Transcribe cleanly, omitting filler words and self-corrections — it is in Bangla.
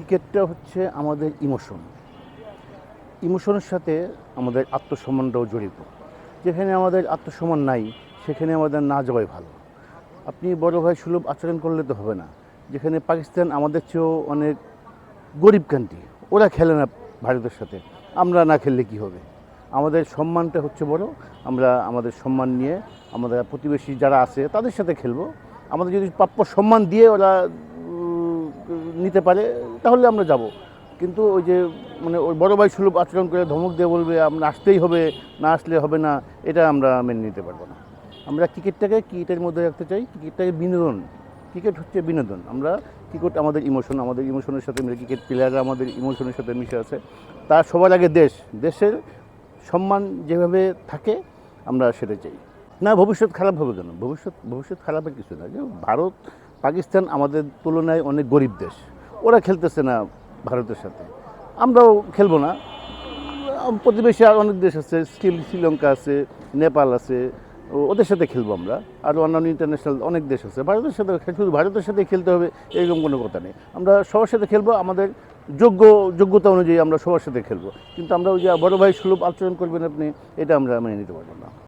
ক্রিকেটটা হচ্ছে আমাদের ইমোশনের সাথে আমাদের আত্মসম্মানটাও জড়িত। যেখানে আমাদের আত্মসম্মান নাই সেখানে আমাদের না যাওয়াই ভালো। আপনি বড় ভাই সুলভ আচরণ করলে তো হবে না। যেখানে পাকিস্তান আমাদের চেয়েও অনেক গরিব কান্ট্রি, ওরা খেলে না ভারতের সাথে, আমরা না খেললে কি হবে? আমাদের সম্মানটা হচ্ছে বড়। আমরা আমাদের সম্মান নিয়ে আমাদের প্রতিবেশী যারা আছে তাদের সাথে খেলবো। আমাদের যদি প্রাপ্য সম্মান দিয়ে ওরা নিতে পারে তাহলে আমরা যাব। কিন্তু ওই যে মানে ওই বড় ভাই সুলভ আচরণ করে ধমক দিয়ে বলবে আমরা আসতেই হবে, না আসলে হবে না, এটা আমরা মেনে নিতে পারবো না। আমরা ক্রিকেটের মধ্যে রাখতে চাই। ক্রিকেটটাকে বিনোদন, ক্রিকেট হচ্ছে বিনোদন। আমরা ক্রিকেট আমাদের ইমোশনের সাথে মিলে, ক্রিকেট প্লেয়াররা আমাদের ইমোশনের সাথে মিশে আছে। তার সবার আগে দেশের সম্মান যেভাবে থাকে আমরা সেটা চাই না। ভবিষ্যৎ খারাপ হবে কেন? ভবিষ্যৎ খারাপের কিছু না। যে ভারত পাকিস্তান আমাদের তুলনায় অনেক গরিব দেশ, ওরা খেলতেছে না ভারতের সাথে, আমরাও খেলবো না। প্রতিবেশী আর অনেক দেশ আছে, শ্রীলঙ্কা আছে, নেপাল আছে, ওদের সাথে খেলবো আমরা। আর অন্যান্য ইন্টারন্যাশনাল অনেক দেশ আছে, শুধু ভারতের সাথে খেলতে হবে এরকম কোনো কথা নেই। আমরা সবার সাথে খেলবো, আমাদের যোগ্যতা অনুযায়ী আমরা সবার সাথে খেলবো। কিন্তু আমরা ওই যে বড় ভাই সুলভ আচরণ করবেন আপনি, এটা আমরা মেনে নিতে পারবো না।